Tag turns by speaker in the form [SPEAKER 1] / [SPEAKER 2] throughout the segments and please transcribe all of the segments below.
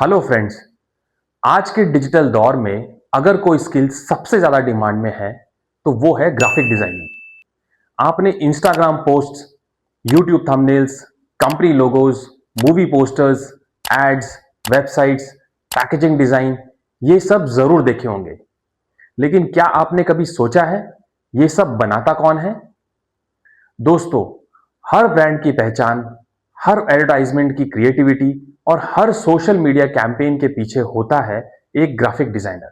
[SPEAKER 1] Hello friends. आज के digital दौर में अगर कोई स्किल सबसे ज़्यादा डिमांड में है तो वो है ग्राफिक डिज़ाइनिंग। आपने Instagram posts, YouTube thumbnails, company logos, movie posters, ads, websites, packaging design ये सब ज़रूर देखे होंगे। लेकिन क्या आपने कभी सोचा है ये सब बनाता कौन है? दोस्तों, हर ब्रांड की पहचान, हर एडवर्टाइजमेंट की क्रिएटिविटी और हर सोशल मीडिया कैंपेन के पीछे होता है एक ग्राफिक डिजाइनर।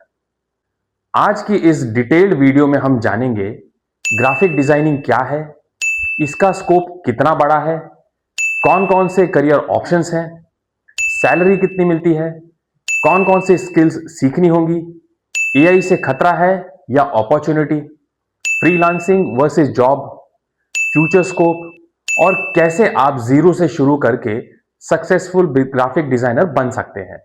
[SPEAKER 1] आज की इस डिटेल्ड वीडियो में हम जानेंगे ग्राफिक डिजाइनिंग क्या है, इसका स्कोप कितना बड़ा है, कौन कौन से करियर ऑप्शंस हैं, सैलरी कितनी मिलती है, कौन कौन से स्किल्स सीखनी होंगी, एआई से खतरा है या opportunity, freelancing versus job, future scope और कैसे आप जीरो से शुरू करके सक्सेसफुल ग्राफिक डिजाइनर बन सकते हैं।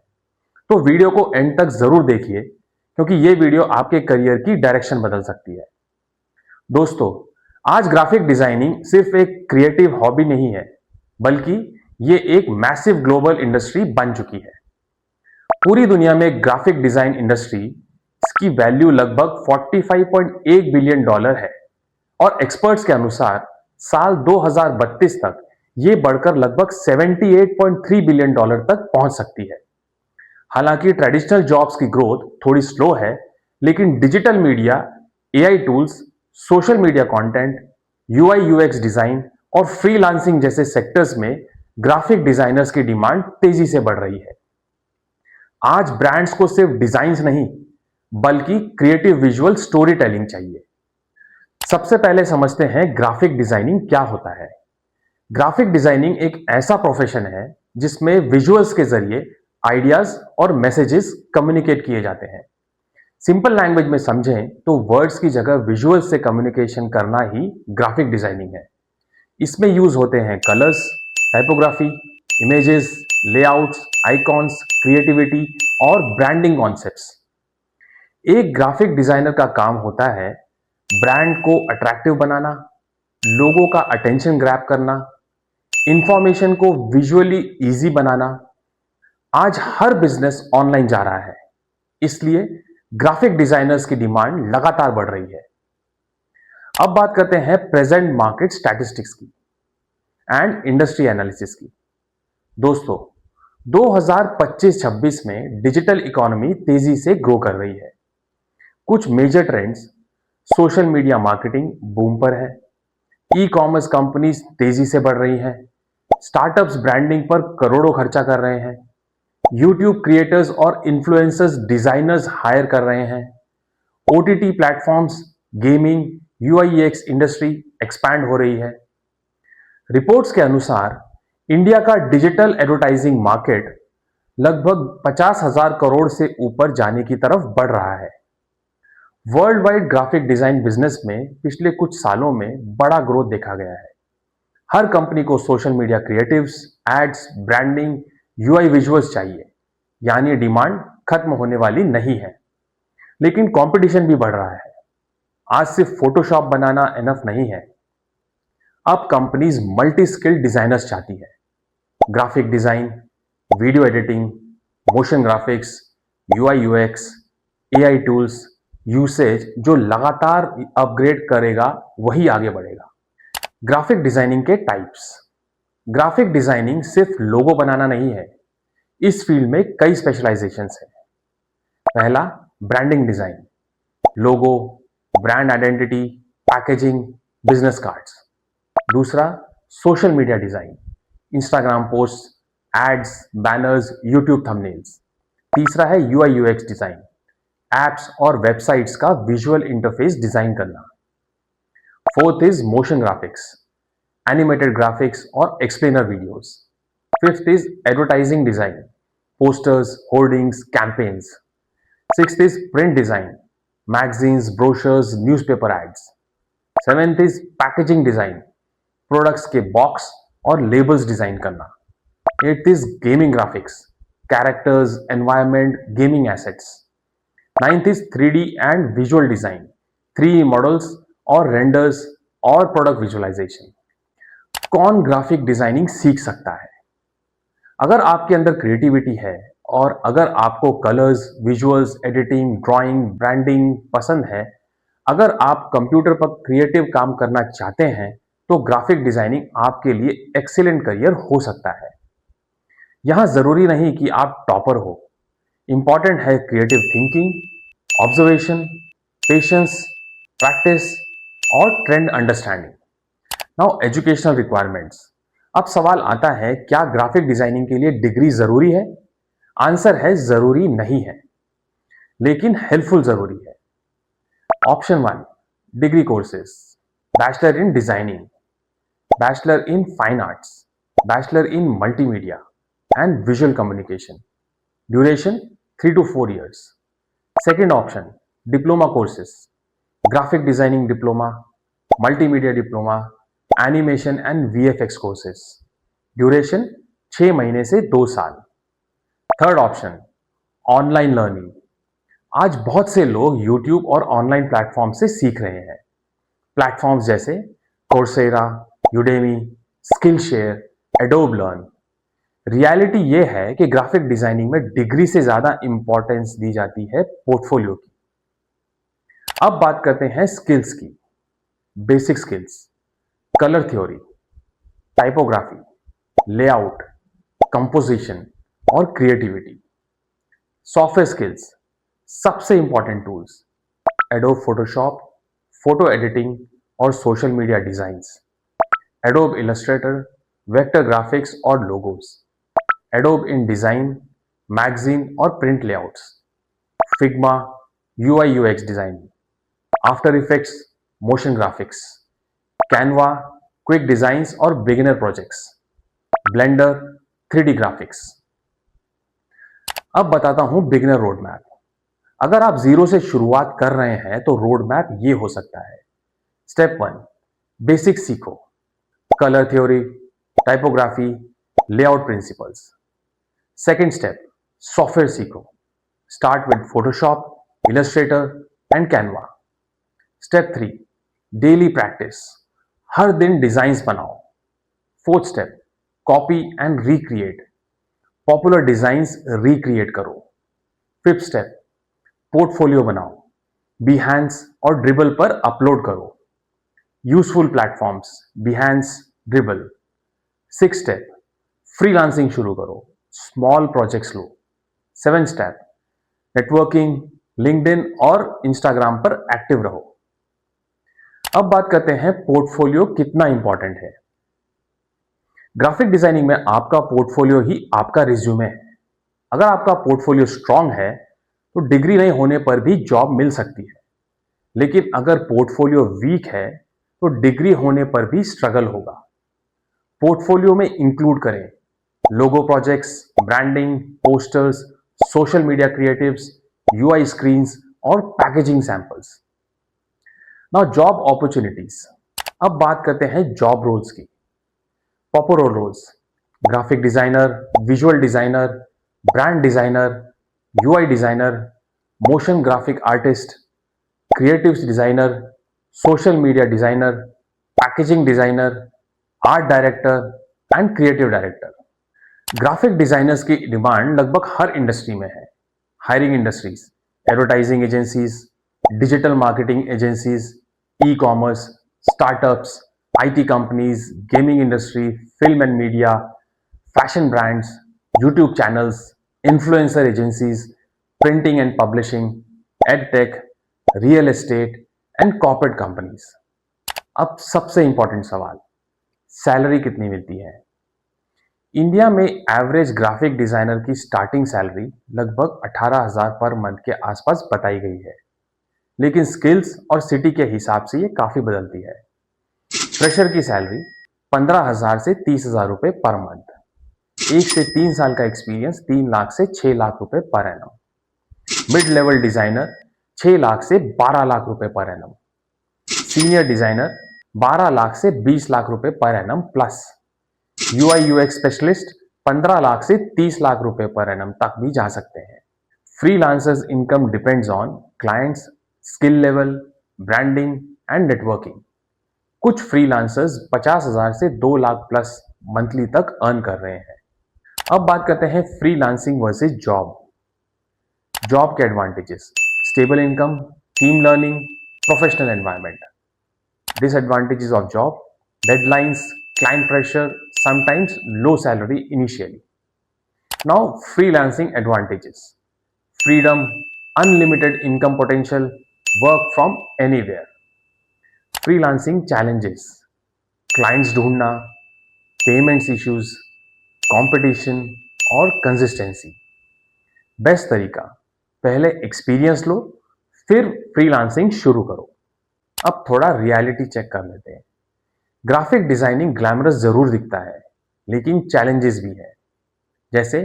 [SPEAKER 1] तो वीडियो को एंड तक जरूर देखिए क्योंकि ये वीडियो आपके करियर की डायरेक्शन बदल सकती है। दोस्तों, आज ग्राफिक डिजाइनिंग सिर्फ एक क्रिएटिव हॉबी नहीं है, बल्कि ये एक मैसिव ग्लोबल इंडस्ट्री बन चुकी है। पूरी दुनिया में ग्राफिक डिजाइन इंडस्ट्री की वैल्यू लगभग 45.1 बिलियन डॉलर है और एक्सपर्ट्स के अनुसार साल 2032 तक ये बढ़कर लगभग 78.3 बिलियन डॉलर तक पहुंच सकती है। हालांकि ट्रेडिशनल जॉब्स की ग्रोथ थोड़ी स्लो है, लेकिन digital media, AI tools, social media content, UI UX design और फ्रीलांसिंग जैसे सेक्टर्स में ग्राफिक डिजाइनर्स की डिमांड तेजी से बढ़ रही है। आज ब्रांड्स को सिर्फ डिजाइन्स नहीं, बल्कि क्रिएटिव विजुअल स्टोरी टेलिंग चाहिए। सबसे पहले समझते हैं ग्राफिक डिजाइनिंग क्या होता है। ग्राफिक डिजाइनिंग एक ऐसा प्रोफेशन है जिसमें विजुअल्स के जरिए आइडियाज और मैसेजेस कम्युनिकेट किए जाते हैं। सिंपल लैंग्वेज में समझें तो वर्ड्स की जगह विजुअल्स से कम्युनिकेशन करना ही ग्राफिक डिजाइनिंग है। इसमें यूज होते हैं colours, typography, images, layouts, icons, creativity और ब्रांडिंग कॉन्सेप्ट्स। एक ग्राफिक डिजाइनर का काम होता है ब्रांड को अट्रैक्टिव बनाना, लोगों का अटेंशन ग्रैब करना, इंफॉर्मेशन को विजुअली इजी बनाना। आज हर बिजनेस ऑनलाइन जा रहा है, इसलिए ग्राफिक डिजाइनर्स की डिमांड लगातार बढ़ रही है। अब बात करते हैं प्रेजेंट मार्केट स्टैटिस्टिक्स की एंड इंडस्ट्री एनालिसिस की। दोस्तों, 2025-26 में डिजिटल इकोनॉमी तेजी से ग्रो कर रही है। कुछ major trends: social media marketing boom पर है, ई कॉमर्स कंपनीज तेजी से बढ़ रही हैं, स्टार्टअप्स ब्रांडिंग पर करोड़ों खर्चा कर रहे हैं, यूट्यूब क्रिएटर्स और इन्फ्लुएंसर्स डिजाइनर्स हायर कर रहे हैं, OTT platforms, gaming, UIX industry expand हो रही है। रिपोर्ट्स के अनुसार इंडिया का डिजिटल एडवर्टाइजिंग मार्केट लगभग 50,000 करोड़ से ऊपर जाने की तरफ बढ़ रहा है। World wide graphic design business में पिछले कुछ सालों में बड़ा ग्रोथ देखा गया है। हर कंपनी को social media creatives, ads, branding, UI visuals चाहिए, यानी डिमांड खत्म होने वाली नहीं है। लेकिन कंपटीशन भी बढ़ रहा है। आज सिर्फ फोटोशॉप बनाना इनफ नहीं है, अब कंपनीज मल्टी स्किल्ड डिजाइनर्स चाहती है। Graphic design, video editing, motion graphics, UI UX, AI tools, usage जो लगातार अपग्रेड करेगा वही आगे बढ़ेगा। ग्राफिक डिजाइनिंग के टाइप्स। ग्राफिक डिजाइनिंग सिर्फ लोगो बनाना नहीं है, इस फील्ड में कई स्पेशलाइजेशंस हैं। पहला, branding design, logo, brand identity, packaging, business cards. दूसरा, social media design, Instagram post, ads, banners, YouTube thumbnails. तीसरा है यूआई यूएक्स डिजाइन, एप्स और वेबसाइट्स का विजुअल इंटरफेस डिजाइन करना। Fourth is motion graphics, animated graphics और explainer videos. Fifth is advertising design, posters, hoardings, campaigns. Sixth is print design, magazines, brochures, newspaper ads. Seventh is packaging design, products के box और labels design करना। Eighth is gaming graphics, characters, environment, gaming assets. Ninth is 3D and visual design, 3D models और renders और product visualisation. कौन graphic designing सीख सकता है? अगर आपके अंदर क्रिएटिविटी है, और अगर आपको colours, visuals, editing, drawing, branding पसंद है, अगर आप कंप्यूटर पर क्रिएटिव काम करना चाहते हैं, तो ग्राफिक डिजाइनिंग आपके लिए एक्सीलेंट करियर हो सकता है। यहां जरूरी नहीं कि आप टॉपर हो, इंपॉर्टेंट है creative thinking, observation, patience, practice और trend understanding. Now educational requirements. अब सवाल आता है, क्या ग्राफिक डिजाइनिंग के लिए डिग्री जरूरी है? आंसर है जरूरी नहीं है, लेकिन हेल्पफुल जरूरी है। Option one, degree courses, bachelor in designing, bachelor in fine arts, bachelor in multimedia and visual communication, duration 3 to 4 years. Second option, diploma courses, graphic designing diploma, multimedia diploma, animation and VFX courses, duration 6 महीने से 2 साल। Third option, online learning. आज बहुत से लोग YouTube और online platform से सीख रहे हैं। प्लेटफॉर्म्स जैसे Coursera, Udemy, skill share, adobe learn. Reality यह है कि ग्राफिक डिजाइनिंग में डिग्री से ज्यादा इंपॉर्टेंस दी जाती है पोर्टफोलियो की। अब बात करते हैं स्किल्स की। Basic skills, colour theory, typography, layout, composition और क्रिएटिविटी। सॉफ्टवेयर स्किल्स, सबसे important tools, Adobe Photoshop, photo editing और social media designs, Adobe Illustrator, vector graphics और logos, Adobe InDesign, magazine और print layouts, Figma, UI UX designing, After Effects, motion graphics, Canva, quick designs और beginner projects, Blender, 3D graphics. अब बताता हूं beginner road map. अगर आप zero से शुरुआत कर रहे हैं तो रोड मैप ये हो सकता है। स्टेप 1, बेसिक सीखो, colour theory, typography, layout principles. Second step, software सीखो, start with Photoshop, Illustrator and Canva. Step 3, daily practice, हर दिन डिजाइन्स बनाओ। Fourth step, copy and recreate, popular designs recreate करो। फिफ्थ स्टेप, पोर्टफोलियो बनाओ, Behance और Dribbble पर upload करो। Useful platforms, Behance, Dribbble. Six step, freelancing शुरू करो, स्मॉल प्रोजेक्ट्स लो। सेवन स्टेप, नेटवर्किंग, लिंक्डइन और इंस्टाग्राम पर एक्टिव रहो। अब बात करते हैं पोर्टफोलियो कितना इंपॉर्टेंट है। ग्राफिक डिजाइनिंग में आपका पोर्टफोलियो ही आपका रिज्यूमे है। अगर आपका पोर्टफोलियो स्ट्रांग है तो डिग्री नहीं होने पर भी जॉब मिल सकती है, लेकिन अगर पोर्टफोलियो वीक है तो डिग्री होने पर भी स्ट्रगल होगा। पोर्टफोलियो में इंक्लूड करें logo projects, branding, posters, social media creatives, UI screens और packaging samples. Now job opportunities. अब बात करते हैं जॉब रोल्स की। Popular roles, graphic designer, visual designer, brand designer, UI designer, motion graphic artist, creative designer, social media designer, packaging designer, art director and creative director. Graphic designers की demand लगभग हर industry में है। Hiring industries, advertising agencies, digital marketing agencies, e commerce, startups, IT companies, gaming industry, film and media, fashion brands, YouTube channels, influencer agencies, printing and publishing, edtech, real estate and corporate companies. अब सबसे important सवाल, salary कितनी मिलती है? India में average graphic designer की starting salary लगभग 18,000 per month के आसपास बताई गई है, लेकिन स्किल्स और सिटी के हिसाब से ये काफी बदलती है। फ्रेशर की सैलरी 15,000 से 30,000 रुपए पर मंथ। 1 से 3 साल का एक्सपीरियंस 3 लाख से 6 लाख रुपए per annum. Mid level designer 6 lakh से 12 लाख रुपए per annum. Senior designer 12 lakh से 20 लाख रुपए per annum plus. UI UX specialist 15 lakh से 30 लाख रुपए पर एनम तक भी जा सकते हैं। Freelancers income depends on clients, skill level, branding and networking. कुछ फ्रीलांसर्स 50,000 से 2 लाख प्लस मंथली तक अर्न कर रहे हैं। अब बात करते हैं फ्रीलांसिंग वर्सेस जॉब। जॉब के advantages: stable income, team learning, professional environment. Disadvantages of job: deadlines, client pressure, sometimes low salary initially. Now, freelancing advantages: freedom, unlimited income potential, work from anywhere. Freelancing challenges: clients ढूंढना, payments issues, competition और consistency. Best तरीका: पहले experience लो, फिर freelancing शुरू करो। अब थोड़ा reality check कर लेते हैं। ग्राफिक डिजाइनिंग ग्लैमरस जरूर दिखता है, लेकिन चैलेंजेस भी है, जैसे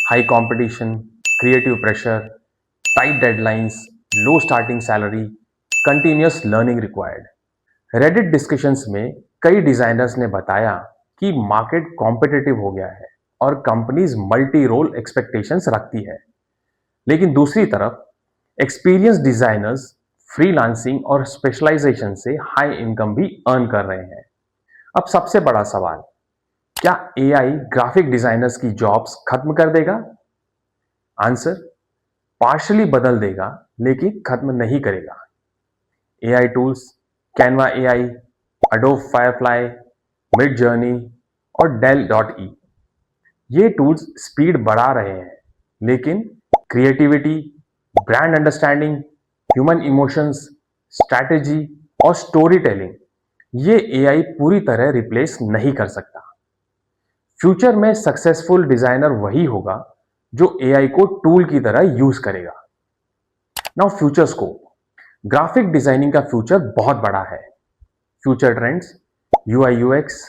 [SPEAKER 1] high competition, creative pressure, tight deadlines, low starting salary, continuous learning required. Reddit discussions में कई डिजाइनर्स ने बताया कि मार्केट कॉम्पिटिटिव हो गया है और कंपनीज मल्टी रोल एक्सपेक्टेशंस रखती है। लेकिन दूसरी तरफ एक्सपीरियंस डिजाइनर्स फ्रीलांसिंग और स्पेशलाइजेशन से हाई इनकम भी अर्न कर रहे हैं। अब सबसे बड़ा सवाल: क्या एआई ग्राफिक डिजाइनर्स की जॉब्स खत्म कर देगा? आंसर: पार्शली बदल देगा, लेकिन खत्म नहीं करेगा। AI tools, Canva AI, adobe Firefly, mid journey और डेल.ई, ये टूल्स स्पीड बढ़ा रहे हैं, लेकिन creativity, brand understanding, human emotions, strategy और स्टोरी टेलिंग, ये एआई पूरी तरह रिप्लेस नहीं कर सकता। फ्यूचर में सक्सेसफुल डिजाइनर वही होगा जो एआई को टूल की तरह यूज करेगा। Now future scope: graphic designing का फ्यूचर बहुत बड़ा है। Future trends: UI UX,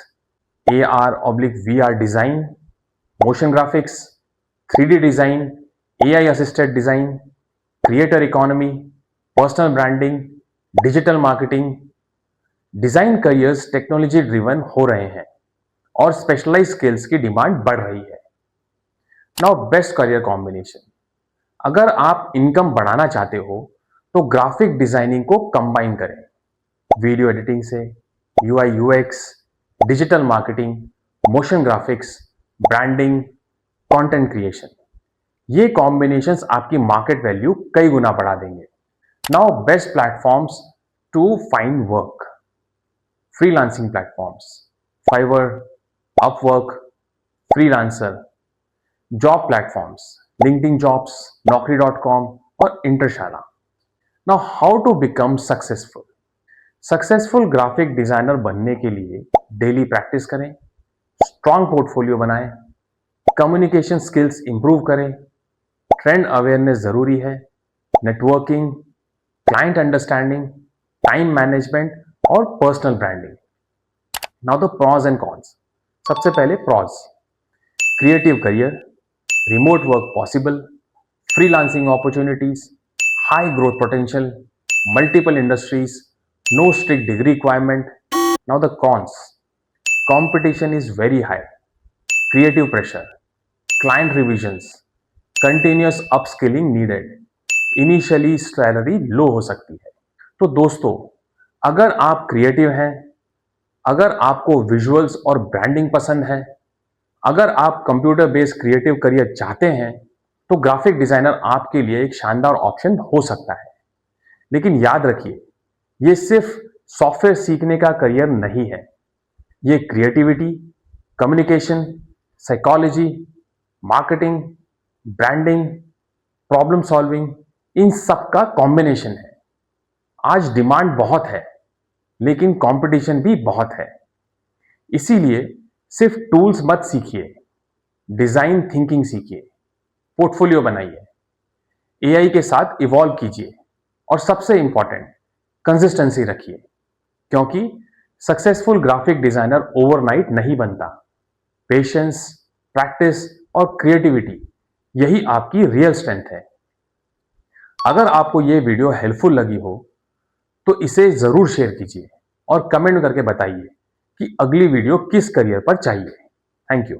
[SPEAKER 1] AR/VR design, motion graphics, 3D design, AI assisted design, creator economy, personal branding, digital marketing. Design careers technology driven हो रहे हैं और स्पेशलाइज स्किल्स की demand बढ़ रही है। नाउ बेस्ट करियर कॉम्बिनेशन: अगर आप इनकम बढ़ाना चाहते हो तो ग्राफिक डिजाइनिंग को कंबाइन करें, वीडियो एडिटिंग से UI UX, digital marketing, motion graphics, branding, content creation. ये कॉम्बिनेशंस आपकी मार्केट वैल्यू कई गुना बढ़ा देंगे। Now best platforms to find work: freelancing platforms, Fiverr, Upwork, freelancer. Job platforms, LinkedIn jobs, naukri.com और Internshala. Now how to become successful? Successful graphic designer बनने के लिए डेली प्रैक्टिस करें, स्ट्रॉन्ग पोर्टफोलियो बनाएं, कम्युनिकेशन स्किल्स इंप्रूव करें, trend awareness जरूरी है, networking, client understanding, time management और personal branding. Now the pros and cons. सबसे पहले pros: creative career, remote work possible, freelancing opportunities, high growth potential, multiple industries, no strict degree requirement. Now the cons: competition is very high, creative pressure, client revisions, continuous upskilling needed, initially salary low हो सकती है। तो दोस्तों, अगर आप creative हैं, अगर आपको विजुअल्स और ब्रांडिंग पसंद है, अगर आप कंप्यूटर बेस्ड क्रिएटिव करियर चाहते हैं, तो ग्राफिक डिजाइनर आपके लिए एक शानदार ऑप्शन हो सकता है। लेकिन याद रखिए, ये सिर्फ सॉफ्टवेयर सीखने का करियर नहीं है। ये creativity, communication, psychology, marketing, branding, problem solving, इन सब का कॉम्बिनेशन है। आज डिमांड बहुत है, लेकिन कंपटीशन भी बहुत है। इसीलिए सिर्फ टूल्स मत सीखिए, डिजाइन थिंकिंग सीखिए, पोर्टफोलियो बनाइए, एआई के साथ इवॉल्व कीजिए और सबसे इंपॉर्टेंट, कंसिस्टेंसी रखिए, क्योंकि सक्सेसफुल ग्राफिक डिजाइनर ओवरनाइट नहीं बनता। पेशेंस, प्रैक्टिस और क्रिएटिविटी, यही आपकी रियल स्ट्रेंथ है। अगर आपको यह वीडियो हेल्पफुल लगी हो तो इसे जरूर शेयर कीजिए और कमेंट करके बताइए कि अगली वीडियो किस करियर पर चाहिए। Thank you.